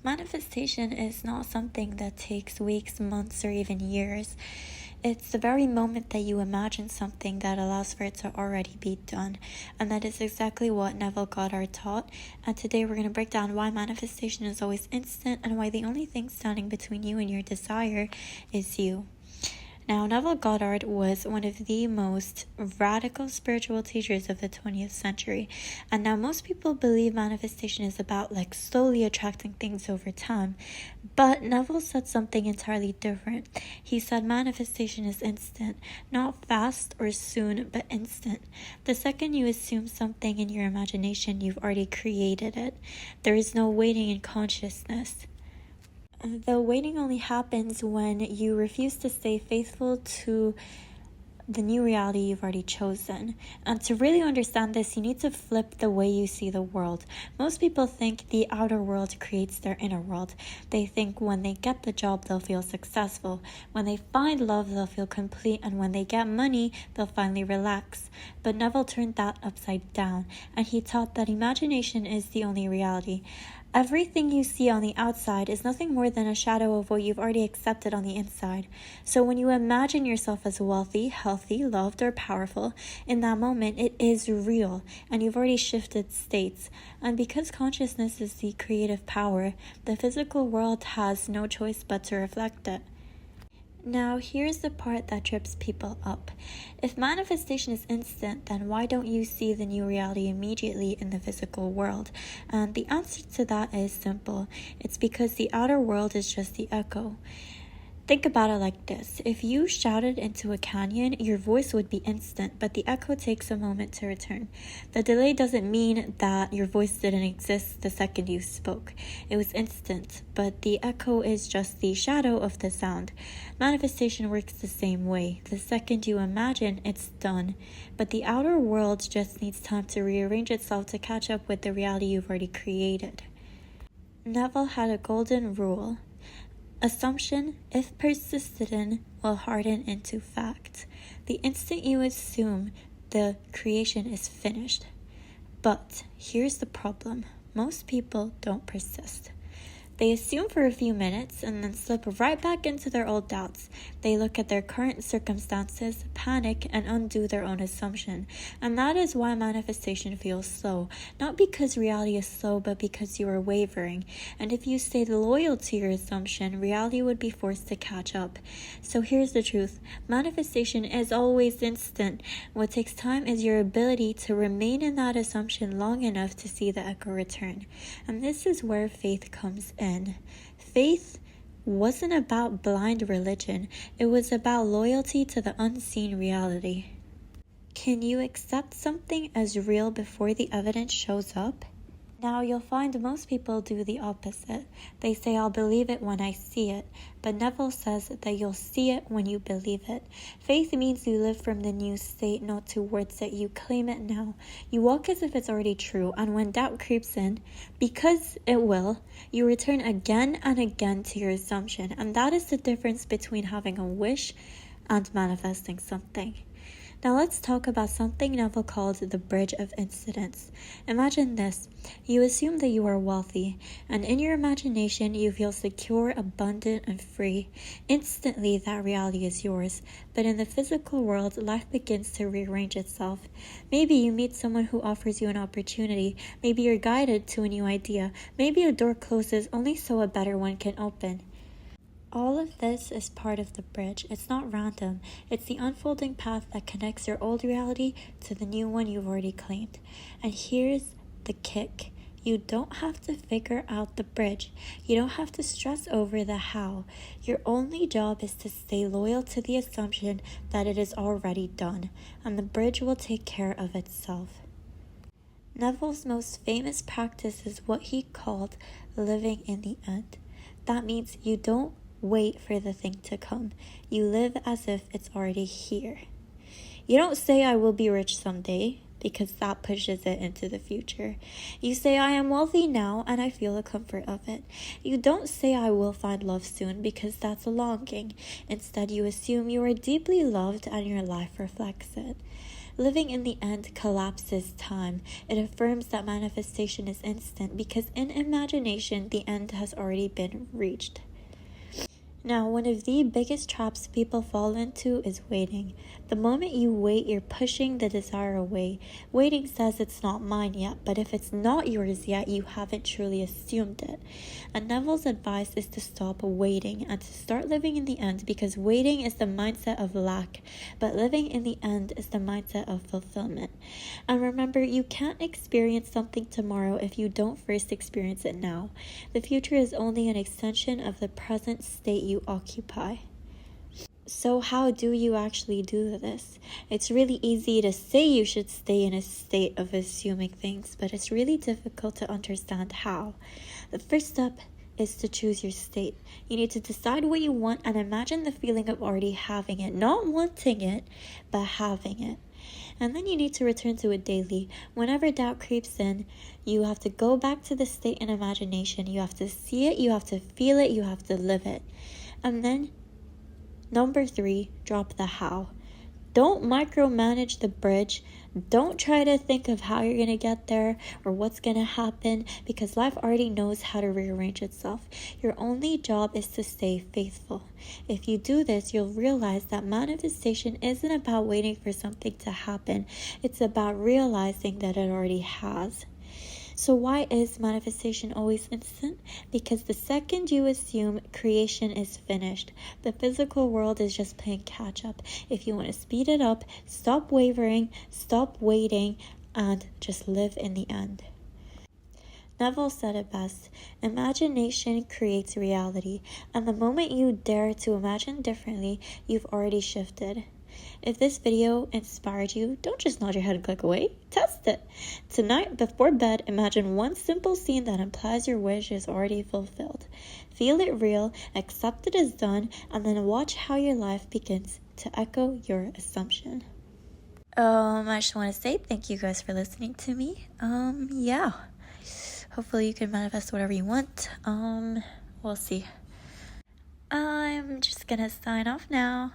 Manifestation is not something that takes weeks, months, or even years. It's the very moment that you imagine something that allows for it to already be done. And that is exactly what Neville Goddard taught. And today we're going to break down why manifestation is always instant and why the only thing standing between you and your desire is you. Now, Neville Goddard was one of the most radical spiritual teachers of the 20th century. And now most people believe manifestation is about slowly attracting things over time. But Neville said something entirely different. He said manifestation is instant, not fast or soon, but instant. The second you assume something in your imagination, you've already created it. There is no waiting in consciousness. The waiting only happens when you refuse to stay faithful to the new reality you've already chosen. And to really understand this, you need to flip the way you see the world. Most people think the outer world creates their inner world. They think when they get the job, they'll feel successful. When they find love, they'll feel complete. And when they get money, they'll finally relax. But Neville turned that upside down, and he taught that imagination is the only reality. Everything you see on the outside is nothing more than a shadow of what you've already accepted on the inside. So when you imagine yourself as wealthy, healthy, loved, or powerful, in that moment it is real, and you've already shifted states. And because consciousness is the creative power, the physical world has no choice but to reflect it. Now, here's the part that trips people up. If manifestation is instant, then why don't you see the new reality immediately in the physical world? And the answer to that is simple. It's because the outer world is just the echo. Think about it like this. If you shouted into a canyon, your voice would be instant, but the echo takes a moment to return. The delay doesn't mean that your voice didn't exist the second you spoke. It was instant, but the echo is just the shadow of the sound. Manifestation works the same way. The second you imagine, it's done. But the outer world just needs time to rearrange itself to catch up with the reality you've already created. Neville had a golden rule. Assumption, if persisted in, will harden into fact. The instant you assume, the creation is finished. But here's the problem. Most people don't persist. They assume for a few minutes and then slip right back into their old doubts. They look at their current circumstances, panic, and undo their own assumption. And that is why manifestation feels slow. Not because reality is slow, but because you are wavering. And if you stayed loyal to your assumption, reality would be forced to catch up. So here's the truth. Manifestation is always instant. What takes time is your ability to remain in that assumption long enough to see the echo return. And this is where faith comes in. Faith wasn't about blind religion. It was about loyalty to the unseen reality. Can you accept something as real before the evidence shows up? Now, you'll find most people do the opposite. They say, I'll believe it when I see it. But Neville says that you'll see it when you believe it. Faith means you live from the new state, not towards it. You claim it now. You walk as if it's already true. And when doubt creeps in, because it will, you return again and again to your assumption. And that is the difference between having a wish and manifesting something. Now let's talk about something Neville called the bridge of incidents. Imagine this. You assume that you are wealthy, and in your imagination you feel secure, abundant, and free. Instantly that reality is yours. But in the physical world, life begins to rearrange itself. Maybe you meet someone who offers you an opportunity. Maybe you're guided to a new idea. Maybe a door closes only so a better one can open. All of this is part of the bridge. It's not random. It's the unfolding path that connects your old reality to the new one you've already claimed. And here's the kick. You don't have to figure out the bridge. You don't have to stress over the how. Your only job is to stay loyal to the assumption that it is already done, and the bridge will take care of itself. Neville's most famous practice is what he called living in the end. That means you don't wait for the thing to come. You live as if it's already here. You don't say, I will be rich someday, because that pushes it into the future. You say, I am wealthy now and I feel the comfort of it. You don't say, I will find love soon, because that's a longing. Instead, you assume you are deeply loved and your life reflects it. Living in the end collapses time. It affirms that manifestation is instant because in imagination, the end has already been reached. Now, one of the biggest traps people fall into is waiting. The moment you wait, you're pushing the desire away. Waiting says it's not mine yet, but if it's not yours yet, you haven't truly assumed it. And Neville's advice is to stop waiting and to start living in the end, because waiting is the mindset of lack, but living in the end is the mindset of fulfillment. And remember, you can't experience something tomorrow if you don't first experience it now. The future is only an extension of the present state you occupy. So how do you actually do this? It's really easy to say you should stay in a state of assuming things, but it's really difficult to understand how. The first step is to choose your state. You need to decide what you want and imagine the feeling of already having it, not wanting it, but having it. And then you need to return to it daily. Whenever doubt creeps in, you have to go back to the state in imagination. You have to see it, you have to feel it, you have to live it. And then, number 3, drop the how. Don't micromanage the bridge. Don't try to think of how you're going to get there or what's going to happen, because life already knows how to rearrange itself. Your only job is to stay faithful. If you do this, you'll realize that manifestation isn't about waiting for something to happen. It's about realizing that it already has. So why is manifestation always instant? Because the second you assume creation is finished, the physical world is just playing catch up. If you want to speed it up, stop wavering, stop waiting, and just live in the end. Neville said it best: imagination creates reality, and the moment you dare to imagine differently, you've already shifted. If this video inspired you, don't just nod your head and click away. Test it. Tonight, before bed, imagine one simple scene that implies your wish is already fulfilled. Feel it real, accept it as done, and then watch how your life begins to echo your assumption. I just want to say thank you guys for listening to me. Yeah. Hopefully you can manifest whatever you want. We'll see. I'm just gonna sign off now.